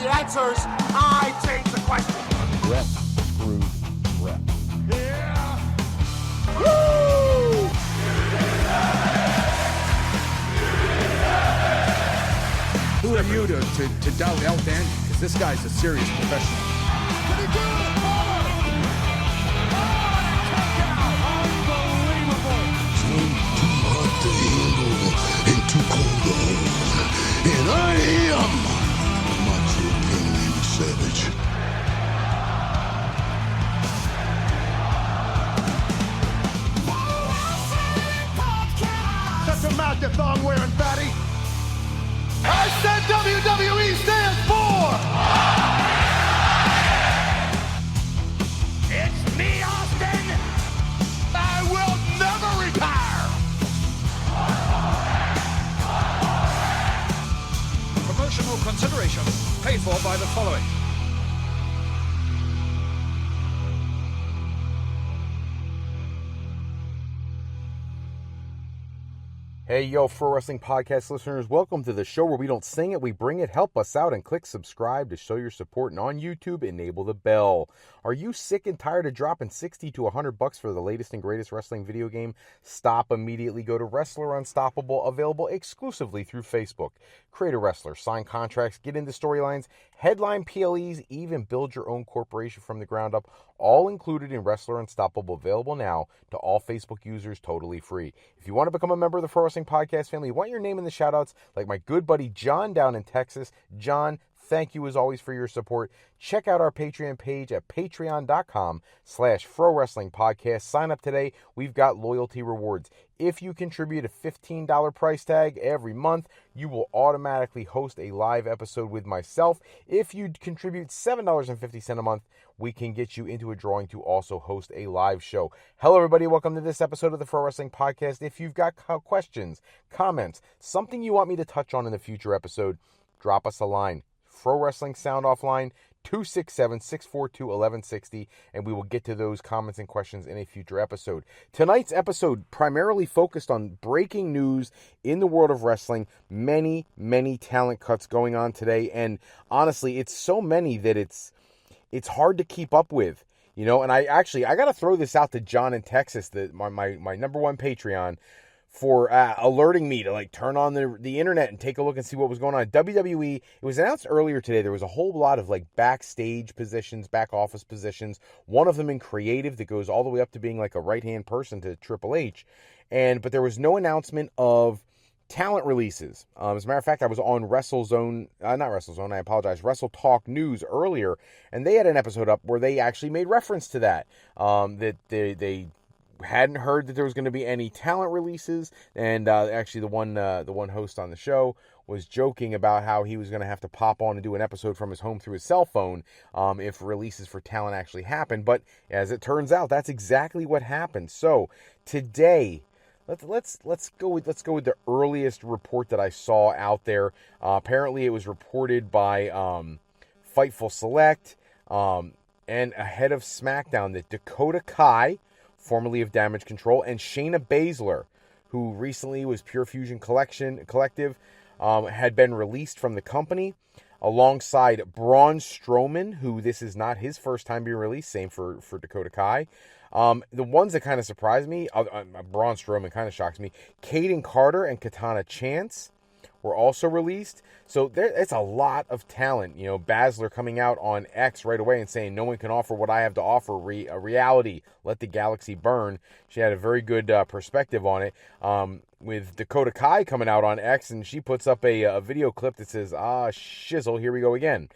the answers, I change the question. Rep through rep. Yeah. Woo! Who are you to doubt El Dandy? Because this guy's a serious professional. Can he do it? Too hot to handle and too cold to hold. And I am Macho King Randy Savage. Shut your mouth, you thong-wearing fatty. I said WWE stands for... It's me, Austin. I will never retire. Promotional consideration paid for by the following. Hey, yo, Pro Wrestling Podcast listeners, welcome to the show where we don't sing it, we bring it. Help us out and click subscribe to show your support. And on YouTube, enable the bell. Are you sick and tired of dropping $60 to $100 for the latest and greatest wrestling video game? Stop immediately. Go to Wrestler Unstoppable, available exclusively through Facebook. Create a wrestler, sign contracts, get into storylines, headline PLEs, even build your own corporation from the ground up. All included in Wrestler Unstoppable, available now to all Facebook users, totally free. If you want to become a member of the Pro Wrestling Podcast family, you want your name in the shoutouts, like my good buddy John down in Texas. John, thank you as always for your support. Check out our Patreon page at patreon.com/Pro Wrestling Podcast. Sign up today. We've got loyalty rewards. If you contribute a $15 price tag every month, you will automatically host a live episode with myself. If you contribute $7.50 a month, we can get you into a drawing to also host a live show. Hello, everybody. Welcome to this episode of the Pro Wrestling Podcast. If you've got questions, comments, something you want me to touch on in the future episode, drop us a line. Pro Wrestling Sound Off line, 267-642-1160, and we will get to those comments and questions in a future episode. Tonight's episode primarily focused on breaking news in the world of wrestling. Many, many talent cuts going on today, and honestly, it's so many that it's hard to keep up with, you know. And I got to throw this out to John in Texas, my number one Patreon, for alerting me to turn on the internet and take a look and see what was going on. WWE, it was announced earlier today, there was a whole lot of backstage positions, back office positions, one of them in creative that goes all the way up to being a right-hand person to Triple H. But there was no announcement of talent releases. As a matter of fact, I was on Wrestle Talk News earlier, and they had an episode up where they actually made reference to that, that they hadn't heard that there was going to be any talent releases, and actually the one host on the show was joking about how he was going to have to pop on and do an episode from his home through his cell phone if releases for talent actually happened. But as it turns out, that's exactly what happened. So today, let's go with the earliest report that I saw out there. Apparently, it was reported by Fightful Select and ahead of SmackDown that Dakota Kai, formerly of Damage Control, and Shayna Baszler, who recently was Pure Fusion Collective, had been released from the company, alongside Braun Strowman, who this is not his first time being released, same for Dakota Kai. The ones that kind of surprised me, Braun Strowman kind of shocks me, Kaden Carter and Katana Chance were also released. So it's a lot of talent. You know, Baszler coming out on X right away and saying, no one can offer what I have to offer, a reality, let the galaxy burn. She had a very good perspective on it. With Dakota Kai coming out on X, and she puts up a video clip that says, shizzle, here we go again.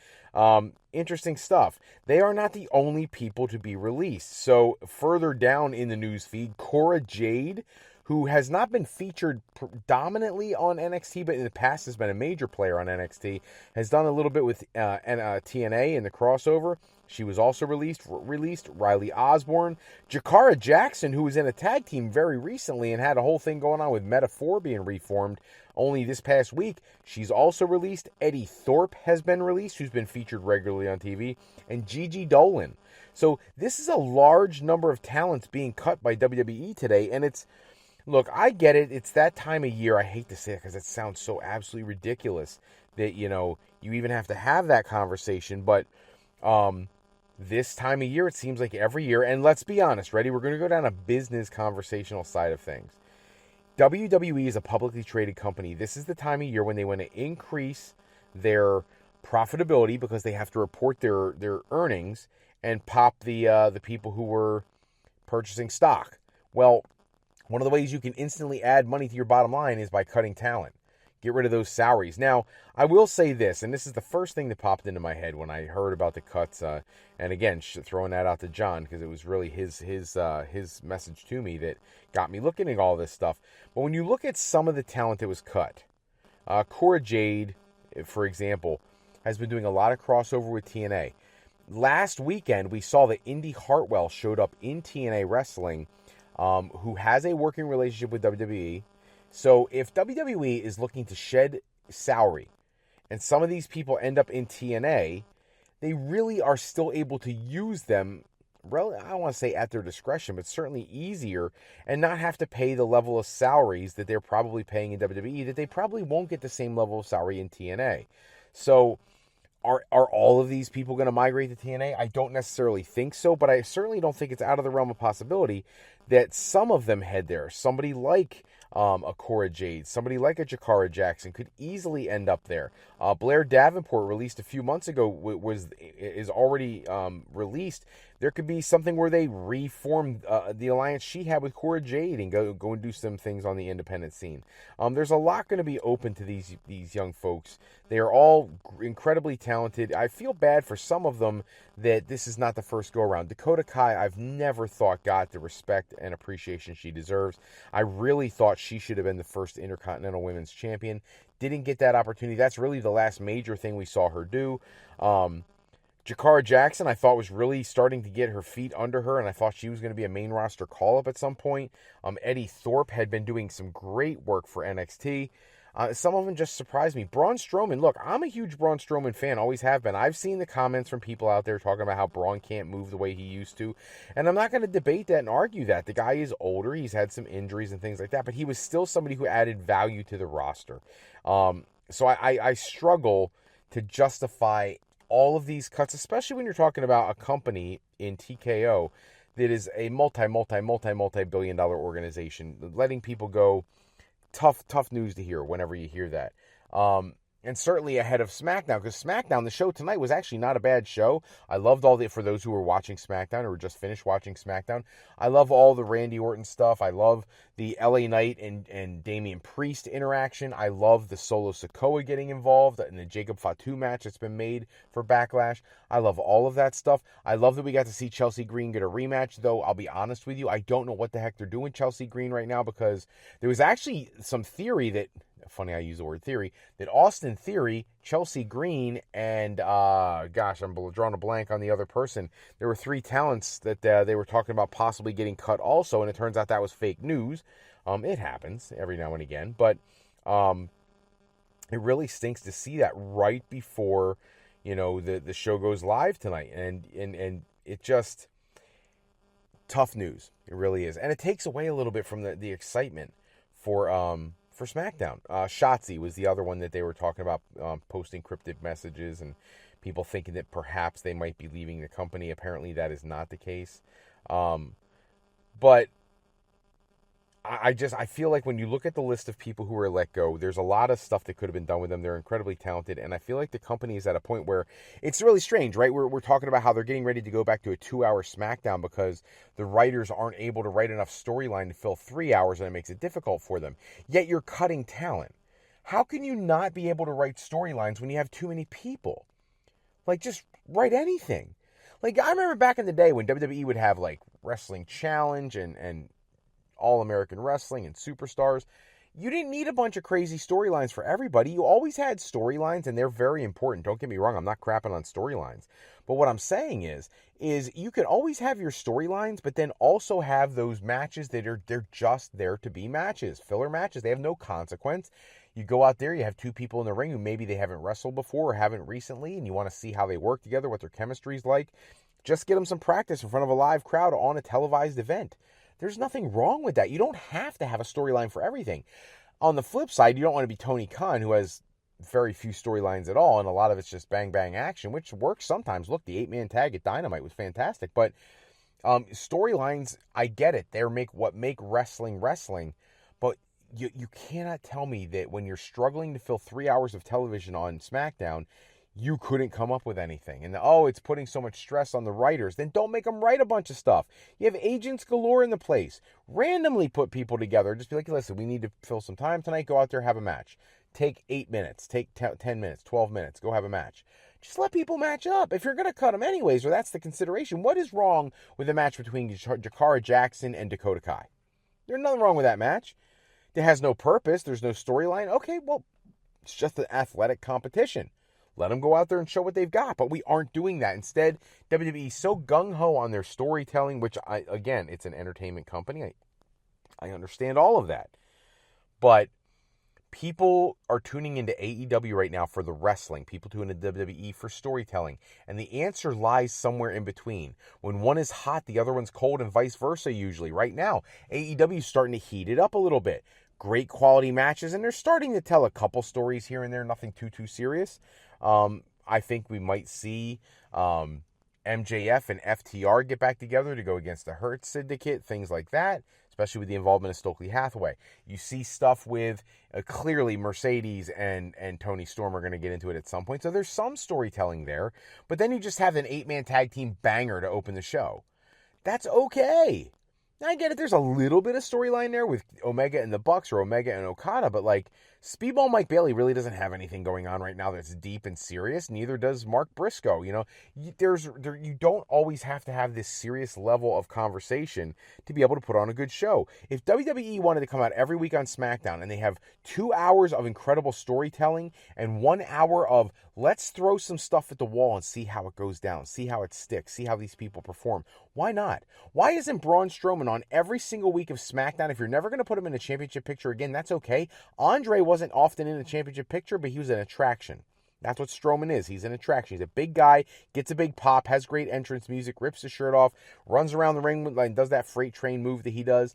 Interesting stuff. They are not the only people to be released. So further down in the news feed, Cora Jade, who has not been featured predominantly on NXT, but in the past has been a major player on NXT, has done a little bit with TNA in the crossover. She was also released. Riley Osborne. Jakara Jackson, who was in a tag team very recently and had a whole thing going on with Meta-4 being reformed only this past week. She's also released. Eddie Thorpe has been released, who's been featured regularly on TV. And Gigi Dolan. So this is a large number of talents being cut by WWE today, and it's Look, I get it. It's that time of year. I hate to say it because it sounds so absolutely ridiculous that, you even have to have that conversation. But this time of year, it seems like every year, and let's be honest, ready? We're going to go down a business conversational side of things. WWE is a publicly traded company. This is the time of year when they want to increase their profitability because they have to report their earnings and pop the people who were purchasing stock. Well, one of the ways you can instantly add money to your bottom line is by cutting talent. Get rid of those salaries. Now, I will say this, and this is the first thing that popped into my head when I heard about the cuts. And again, throwing that out to John because it was really his message to me that got me looking at all this stuff. But when you look at some of the talent that was cut, Cora Jade, for example, has been doing a lot of crossover with TNA. Last weekend, we saw that Indy Hartwell showed up in TNA Wrestling, who has a working relationship with WWE. So if WWE is looking to shed salary and some of these people end up in TNA, they really are still able to use them, I don't want to say at their discretion, but certainly easier and not have to pay the level of salaries that they're probably paying in WWE that they probably won't get the same level of salary in TNA. So are all of these people going to migrate to TNA? I don't necessarily think so, but I certainly don't think it's out of the realm of possibility that some of them head there. Somebody like a Cora Jade, somebody like a Jakara Jackson could easily end up there. Blair Davenport, released a few months ago, is already released. There could be something where they reform the alliance she had with Cora Jade and go and do some things on the independent scene. There's a lot going to be open to these young folks. They are all incredibly talented. I feel bad for some of them that this is not the first go-around. Dakota Kai, I've never thought got the respect and appreciation she deserves. I really thought she should have been the first Intercontinental Women's Champion. Didn't get that opportunity. That's really the last major thing we saw her do. Jakara Jackson, I thought, was really starting to get her feet under her, and I thought she was going to be a main roster call-up at some point. Eddie Thorpe had been doing some great work for NXT. Some of them just surprised me. Braun Strowman, look, I'm a huge Braun Strowman fan, always have been. I've seen the comments from people out there talking about how Braun can't move the way he used to, and I'm not going to debate that and argue that. The guy is older, he's had some injuries and things like that, but he was still somebody who added value to the roster. So I struggle to justify all of these cuts, especially when you're talking about a company in TKO that is a multi-billion dollar organization. Letting people go, tough news to hear whenever you hear that. And certainly ahead of SmackDown, because SmackDown, the show tonight, was actually not a bad show. I loved for those who were watching SmackDown or just finished watching SmackDown, I love all the Randy Orton stuff. I love the LA Knight and Damian Priest interaction. I love the Solo Sikoa getting involved in the Jacob Fatu match that's been made for Backlash. I love all of that stuff. I love that we got to see Chelsea Green get a rematch, though I'll be honest with you, I don't know what the heck they're doing Chelsea Green right now, because there was actually some theory that, funny I use the word theory, that Austin Theory, Chelsea Green, and I'm drawing a blank on the other person. There were three talents that they were talking about possibly getting cut also, and it turns out that was fake news. It happens every now and again, but it really stinks to see that right before the show goes live tonight, and it just tough news. It really is, and it takes away a little bit from the excitement for SmackDown. Shotzi was the other one that they were talking about, posting cryptic messages and people thinking that perhaps they might be leaving the company. Apparently that is not the case. But I feel like when you look at the list of people who were let go, there's a lot of stuff that could have been done with them. They're incredibly talented, and I feel like the company is at a point where it's really strange, right? We're talking about how they're getting ready to go back to a 2-hour SmackDown because the writers aren't able to write enough storyline to fill 3 hours, and it makes it difficult for them. Yet you're cutting talent. How can you not be able to write storylines when you have too many people? Like, just write anything. Like, I remember back in the day when WWE would have, like, Wrestling Challenge and All-American Wrestling and Superstars. You didn't need a bunch of crazy storylines for everybody. You always had storylines, and they're very important. Don't get me wrong, I'm not crapping on storylines. But what I'm saying is you can always have your storylines, but then also have those matches that they're just there to be matches, filler matches. They have no consequence. You go out there, you have two people in the ring who maybe they haven't wrestled before or haven't recently, and you want to see how they work together, what their chemistry is like. Just get them some practice in front of a live crowd on a televised event. There's nothing wrong with that. You don't have to have a storyline for everything. On the flip side, you don't want to be Tony Khan, who has very few storylines at all, and a lot of it's just bang, bang action, which works sometimes. Look, the 8-man tag at Dynamite was fantastic, but storylines, I get it. They're what make wrestling, but you cannot tell me that when you're struggling to fill 3 hours of television on SmackDown, you couldn't come up with anything. And, it's putting so much stress on the writers. Then don't make them write a bunch of stuff. You have agents galore in the place. Randomly put people together. Just be like, listen, we need to fill some time tonight. Go out there, have a match. Take 8 minutes. Take 10 minutes, 12 minutes. Go have a match. Just let people match up. If you're going to cut them anyways, or that's the consideration, what is wrong with the match between Jakara Jackson and Dakota Kai? There's nothing wrong with that match. It has no purpose. There's no storyline. Okay, well, it's just an athletic competition. Let them go out there and show what they've got. But we aren't doing that. Instead, WWE is so gung-ho on their storytelling, which, again, it's an entertainment company. I understand all of that. But people are tuning into AEW right now for the wrestling. People tune into WWE for storytelling. And the answer lies somewhere in between. When one is hot, the other one's cold, and vice versa usually. Right now, AEW is starting to heat it up a little bit. Great quality matches, and they're starting to tell a couple stories here and there, nothing too serious. I think we might see MJF and FTR get back together to go against the Hurt Syndicate, things like that, especially with the involvement of Stokely Hathaway. You see stuff with, clearly, Mercedes and Tony Storm are going to get into it at some point, so there's some storytelling there, but then you just have an 8-man tag team banger to open the show. That's okay. I get it, there's a little bit of storyline there with Omega and the Bucks or Omega and Okada, but Speedball Mike Bailey really doesn't have anything going on right now that's deep and serious. Neither does Mark Briscoe. You don't always have to have this serious level of conversation to be able to put on a good show. If WWE wanted to come out every week on SmackDown and they have 2 hours of incredible storytelling and 1 hour of let's throw some stuff at the wall and see how it goes down, see how it sticks, see how these people perform, why not? Why isn't Braun Strowman on every single week of SmackDown? If you're never going to put him in a championship picture again, that's okay. Andre wasn't often in the championship picture, but he was an attraction. That's what Strowman is. He's an attraction. He's a big guy, gets a big pop, has great entrance music, rips his shirt off, runs around the ring and does that freight train move that he does.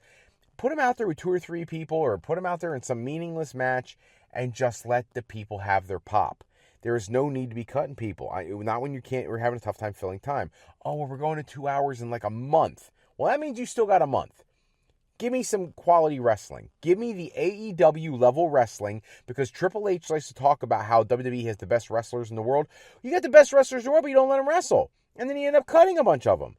Put him out there with 2 or 3 people, or put him out there in some meaningless match and just let the people have their pop. There is no need to be cutting people. Not when we're having a tough time filling time. Oh, well, we're going to 2 hours in a month. Well, that means you still got a month. Give me some quality wrestling. Give me the AEW level wrestling, because Triple H likes to talk about how WWE has the best wrestlers in the world. You got the best wrestlers in the world, but you don't let them wrestle. And then you end up cutting a bunch of them.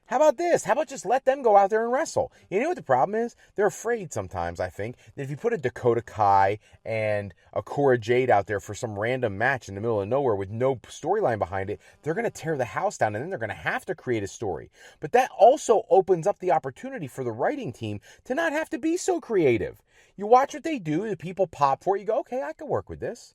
How about this? How about just let them go out there and wrestle? You know what the problem is? They're afraid sometimes, I think, that if you put a Dakota Kai and a Cora Jade out there for some random match in the middle of nowhere with no storyline behind it, they're going to tear the house down, and then they're going to have to create a story. But that also opens up the opportunity for the writing team to not have to be so creative. You watch what they do, the people pop for it, you go, okay, I can work with this.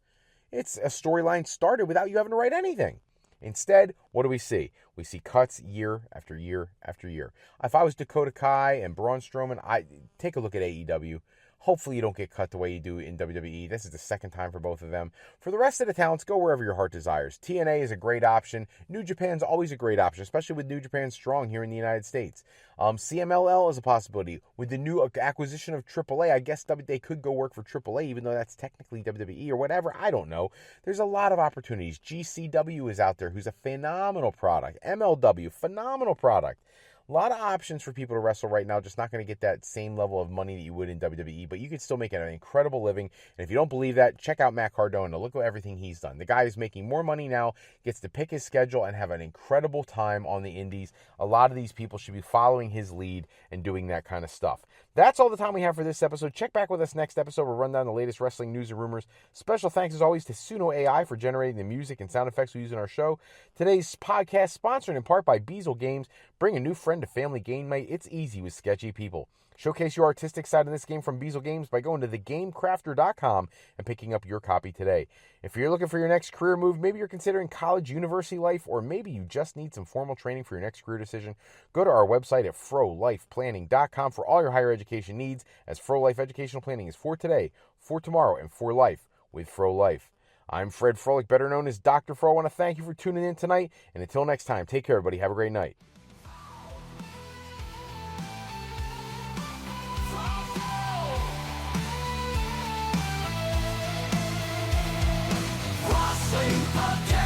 It's a storyline started without you having to write anything. Instead, what do we see? We see cuts year after year after year. If I was Dakota Kai and Braun Strowman, I take a look at AEW. Hopefully you don't get cut the way you do in WWE. This is the second time for both of them. For the rest of the talents, go wherever your heart desires. TNA is a great option. New Japan's always a great option, especially with New Japan Strong here in the United States. CMLL is a possibility. With the new acquisition of AAA, I guess they could go work for AAA, even though that's technically WWE or whatever. I don't know. There's a lot of opportunities. GCW is out there, who's a phenomenal product. MLW, phenomenal product. A lot of options for people to wrestle right now, just not going to get that same level of money that you would in WWE, but you could still make an incredible living. And if you don't believe that, check out Matt Cardona. Look at everything he's done. The guy is making more money now, gets to pick his schedule and have an incredible time on the indies. A lot of these people should be following his lead and doing that kind of stuff. That's all the time we have for this episode. Check back with us next episode. We'll run down the latest wrestling news and rumors. Special thanks, as always, to Suno AI for generating the music and sound effects we use in our show. Today's podcast sponsored in part by Beazle Games. Bring a new friend to family game night. It's easy with Sketchy people. Showcase your artistic side in this game from Beazle Games by going to thegamecrafter.com and picking up your copy today. If you're looking for your next career move, maybe you're considering college, university life, or maybe you just need some formal training for your next career decision, go to our website at frolifeplanning.com for all your higher education needs, as Fro Life Educational Planning is for today, for tomorrow, and for life with Fro Life. I'm Fred Froelich, better known as Dr. Fro. I want to thank you for tuning in tonight, and until next time, take care, everybody. Have a great night. king of